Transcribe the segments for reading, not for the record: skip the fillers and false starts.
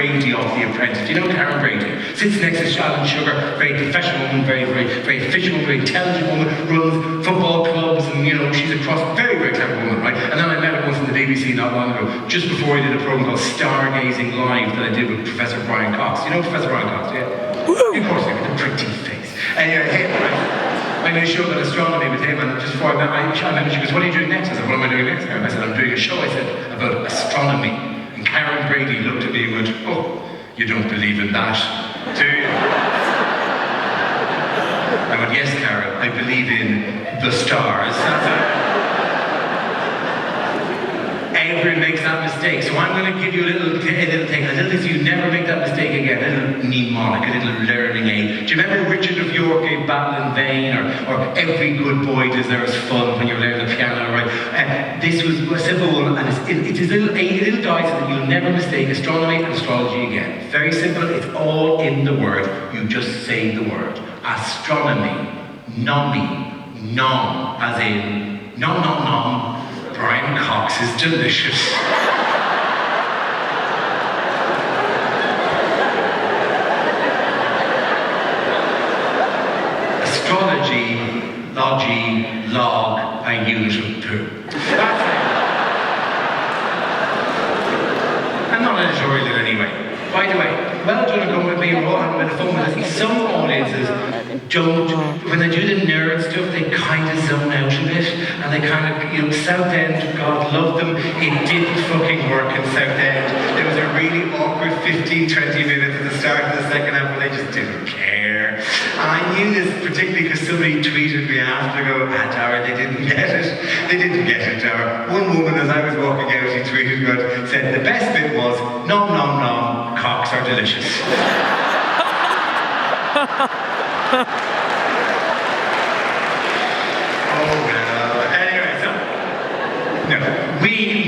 Brady of The Apprentice. Do you know Karen Brady? Sits next to Alan Sugar, very professional woman, very efficient woman, very intelligent woman, runs football clubs, and she's a very, very clever woman, right? And then I met her once in the BBC not long ago, just before I did a program called Stargazing Live that I did with Professor Brian Cox. You know Professor Brian Cox, yeah? Of course, with a pretty face. Anyway, I did a show about astronomy with him, and just before I met him, she goes, "What are you doing next?" I said, "What am I doing next?" I said, "I'm doing a show," I said, "about astronomy." And Karen Brady looked at me and went, "Oh, you don't believe in that, do you?" I went, "Yes, Karen, I believe in the stars." Everyone makes that mistake, so I'm going to give you a little thing so you never make that mistake again, a little mnemonic, a little learning aid. Do you remember Richard of York gave Battle in Vain, or Every Good Boy Deserves Fun when you learn the piano, right? This was a simple one, and it is a little guide so that you'll never mistake astronomy and astrology again. Very simple, it's all in the word, you just say the word. Astronomy, nommy, nom, as in nom nom nom. Brian Cox is delicious. Astrology, logy, log, a unit of poo. That's it. I'm not an editorial in any way. By the way, well done coming with me, we're all having a bit of fun with this. Some audiences don't, when they do the nerd stuff, they kind of zone out a bit, and they kind of, Southend, God love them, it didn't fucking work in Southend. There was a really awkward 15-20 minutes at the start of the second half where they just didn't care. And I knew this particularly because somebody tweeted me after to go, Dara, they didn't get it. They didn't get it, Dara. One woman, as I was walking out, she tweeted me, said, the best bit was, nom nom nom, cocks are delicious.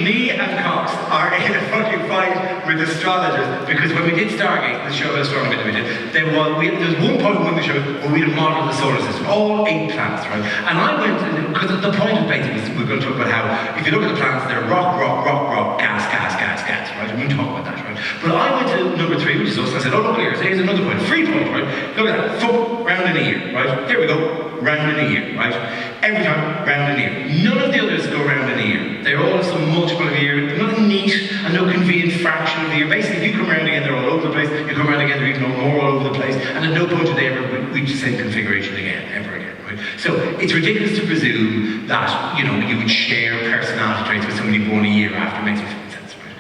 Me and Cox are in a fucking fight with astrologers because when we did Stargate, the show about astronomy that we did, there was one point in the show where we had a model of the solar system, all 8 planets, right? And I went, because the point of basically is we're going to talk about how, if you look at the planets, they're rock, gas, right? And we talk about that, right? But I went to number 3, which is us, and I said, oh, look here, here's another point, 3 points, right? Look at that, round in a year, right? Here we go, round in a year, right? Every time, round in a year. None of the others go round in a year. They're all some multiple of a year, nothing neat and no convenient fraction of the year. Basically, if you come around again, they're all over the place. You come around again, they're even more all over the place. And at no point do they ever reach the same configuration again, ever again, right? So it's ridiculous to presume that, you would share personality traits with somebody born a year after. It makes no sense, right?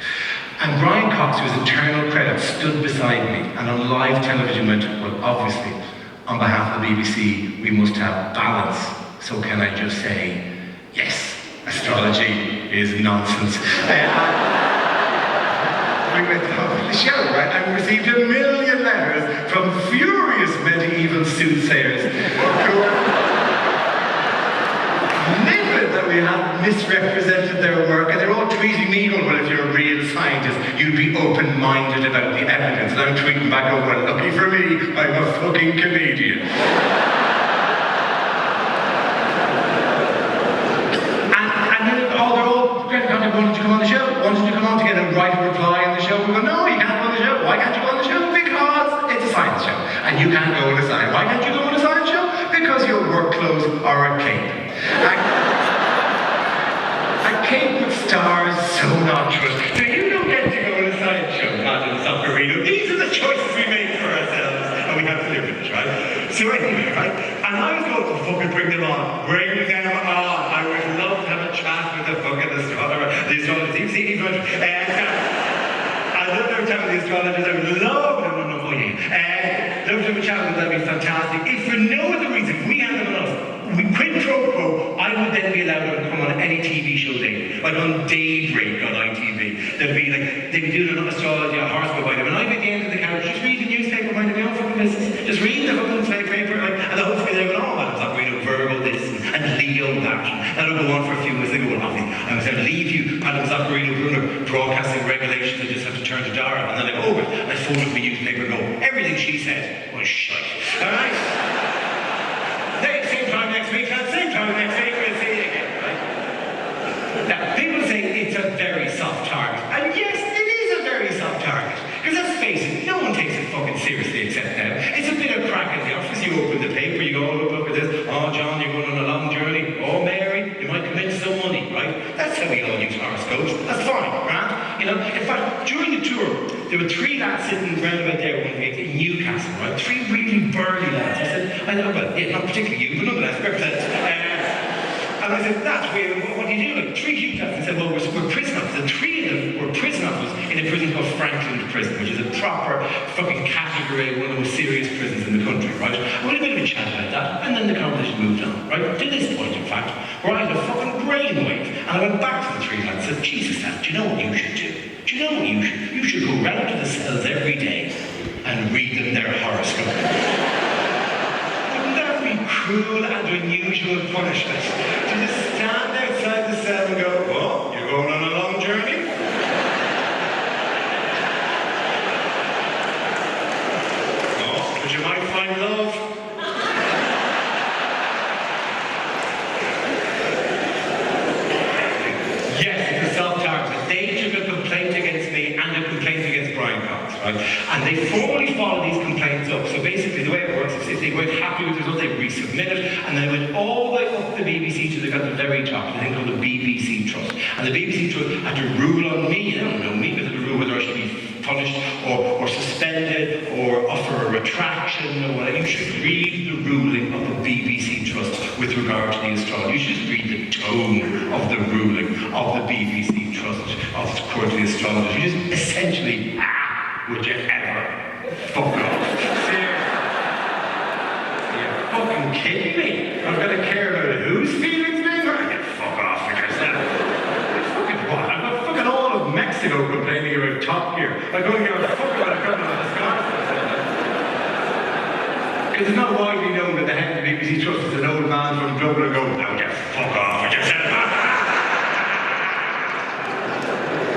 And Brian Cox, whose eternal credit, stood beside me and on live television went, well, obviously, on behalf of the BBC, we must have balance. So can I just say, yes, astrology is nonsense. We went on the show, right? And we received 1 million letters from furious medieval soothsayers who livid that we had misrepresented their work, and they're all tweeting me going, well, if you're a real scientist, you'd be open-minded about the evidence. And I'm tweeting back, oh, well, lucky for me, I'm a fucking comedian. Wanted to come on the show, wanted to come on to get a right reply on the show. We go, no, you can't go on the show. Why can't you go on the show? Because it's a science show, and you can't go on a science. Why can't you go on a science show? Because your work clothes are a cape. A cape with stars, so natural. So you don't get to go on a science show, Madam Zuccarino. These are the choices we make for ourselves, and we have to live with it, right? So anyway, right? And I was going to fucking bring them on. Bring them on. I would love to have a chat with the fucking astronomer. The astrologers, you see, I love to have a chat with the astrologers. I would love to have a chat with them. That'd be fantastic. If for no other reason, we had them on us, quid pro quo, I would then be allowed to come on any TV show day, like on Daybreak on ITV. They'd be like, they'd be doing an astrology, a horoscope by them, and I'd be at the end of the couch, just read the newspaper, mind my own fucking business, just read the fucking paper, like, and the whole thing, they went, oh, Madam Zuccarino, Virgo this, and Leo that. That'll go on for a few minutes, they go, well, nothing. I'm going to leave you, Madam Zuccarino, broadcasting regulations, I just have to turn to Dara, and then they go, oh, I phone up the newspaper and go, everything she said was shite. Alright? Same time next week, and same time next week, we'll see you again, right? Now, people say it's a very soft target, and yes, it is a very soft target, because let's face fucking seriously accept them. It's a bit of crack in the office. You open the paper, you go, look at this. Oh, John, you're going on a long journey. Oh, Mary, you might come into some money, right? That's how we all use horoscopes. That's fine, right? You know, in fact, during the tour, there were 3 lads sitting round about there one week in Newcastle, right? 3 really burly lads. I said, I know, well, yeah, not particularly you, but nonetheless, represent. And I said, that's weird, what do you do? Like 3 huge lads. And said, well, we're prison officers. And 3 of them were prison officers in a prison called Franklin Prison, which is a proper fucking category, one of the most serious prisons in the country, right? And we had a bit of a chat about that, and then the conversation moved on, right? To this point, in fact, where I had a fucking brainwave, and I went back to the 3 lads and said, Jesus, lad, do you know what you should do? Do you know what you should? You should go round to the cells every day and read them their horoscope. Wouldn't that be cruel and unusual punishment? To just stand outside the cell and go, oh, you're going on a long journey? Oh, but you might find love. And they formally follow these complaints up. So basically the way it works is if they weren't happy with the result, they resubmit it, and then went all the way up the BBC till they got to the very top, the thing called the BBC Trust. And the BBC Trust had to rule on me, they don't know me, but they had to rule whether I should be punished or suspended or offer a retraction or whatever. You should read the ruling of the BBC Trust with regard to the astrology. You should just read the tone of the ruling of the BBC Trust of the Court of the Astrologers. You just essentially, would you ever fuck off? Seriously? You're fucking kidding me? I'm gonna care about whose feelings being hurt? Get fuck off with yourself. Fucking what? I've got fucking all of Mexico complaining about Top Gear. I'm going to give a fuck about a couple of Scotland. Because it's not widely known that the head of the BBC Trust is an old man from Dublin going, now get fuck off with yourself.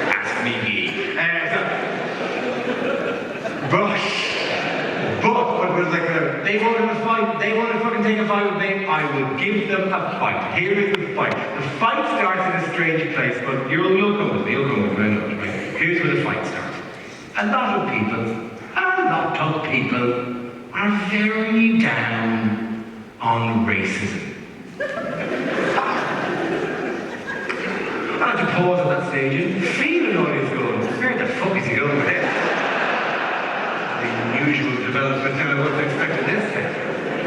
Ask me. But was like they wanted to fight, they wanted to fucking take a fight with me, I would give them a fight. Here is the fight. The fight starts in a strange place, but you'll come with me, I know it, right? Here's where the fight starts. A lot of people are very down on racism. I had to pause at that stage and feel an audience going, where the fuck is he going with this? Unusual development, and I wasn't expecting this thing.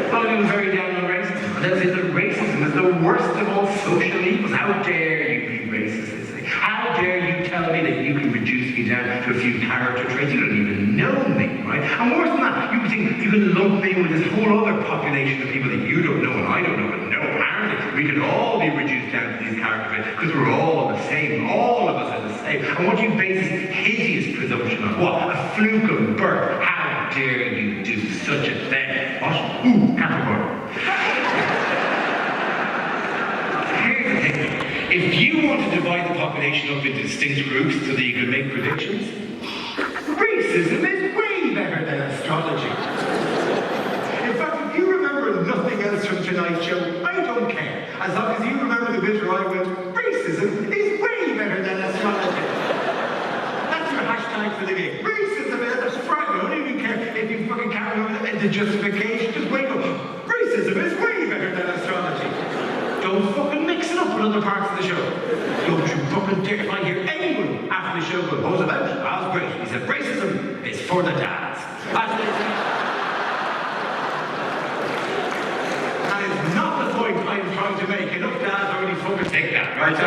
But I was very down on racism. They'll say that racism is the worst of all social evils. How dare you be racist, they say. How dare you tell me that you can reduce me down to a few character traits? You don't even know me, right? And worse than that, you think you can lump me with this whole other population of people that you don't know and I don't know, but no, apparently we can all be reduced down to these character traits because we're all the same. All of us are the same. And what do you base this hideous presumption on? What? A fluke of birth. How dare you do such a thing? What? Ooh, Capricorn. Here's the thing. If you want to divide the population up into distinct groups so that you can make predictions, racism is way better than astrology. In fact, if you remember nothing else from tonight's show, I don't care. As long as you remember the bit where I went, racism is way better than astrology. That's your hashtag for the game. Racism is frightening. I don't even care if you fucking can't remember the justification. Just wake up. Racism is way better than astrology. Don't fucking mix it up with other parts of the show. Don't you fucking dare. If I hear anyone after the show go, what was it about? That was great. He said, racism is for the dads. That is not the point I'm trying to make. Enough dads already fucking take that, right?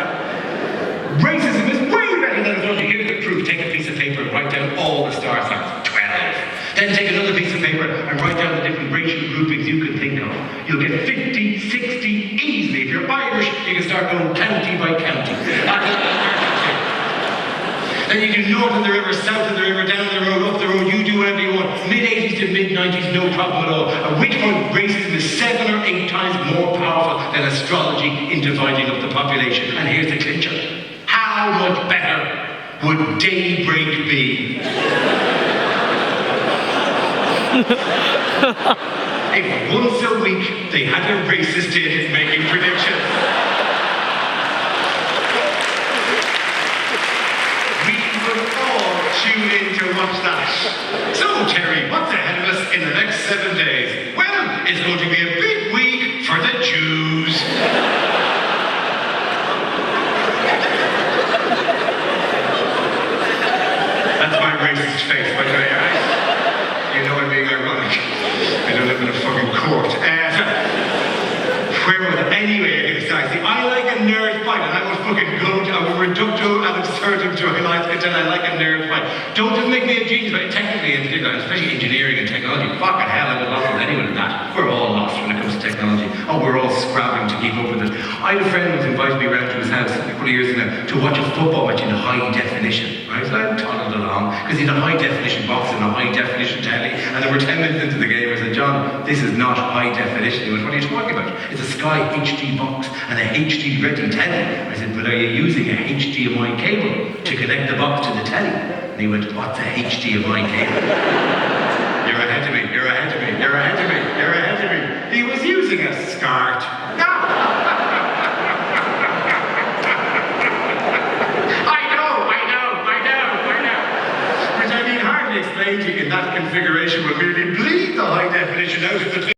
Racism is way better than astrology. Here's the proof. Take a piece of paper and write down all the star signs. 12. Then take another piece of paper and write down the different racial groupings you can think of. You'll get 50, 60 easily. If you're Irish, you can start going county by county. Then you do north of the river, south of the river, down the road, up the road, you do whatever you want. Mid-80s to mid-90s, no problem at all. At which point racism is 7 or 8 times more powerful than astrology in dividing up the population. And here's the clincher. How much better would daybreak be? If once a week they had a racist in making predictions. We will all tune in to watch that. So, Terry, what going to be a big week for the Jews. That's my racist face, by the way, right? You know I'm being ironic. I don't live in a fucking court. Where was it? Anyway, see, I like a nerd fight, and I will fucking go to a reducto ad absurdum to I like a nerd fight. Don't just make me a genius, but technically in particular, especially engineering and technology. Fucking hell, I would lost with anyone in that. We're all lost when it comes to technology. Oh, we're all scrabbling to keep up with it. I had a friend who invited me around to his house a couple of years ago to watch a football match in high definition. Right? So I toddled along, because he had a high definition box and a high definition telly, and there were 10 minutes into the game. I said, John, this is not high definition. He went, what are you talking about? It's a Sky HD box and a HD ready telly. I said, but are you using a HDMI cable to connect the box to the telly? And he went, what's a HDMI cable? You're ahead of me, you're ahead of me, you're ahead of me, you're ahead of me. He was using a SCART. Which I mean hardly explain to you in that configuration will merely bleed the high definition out of the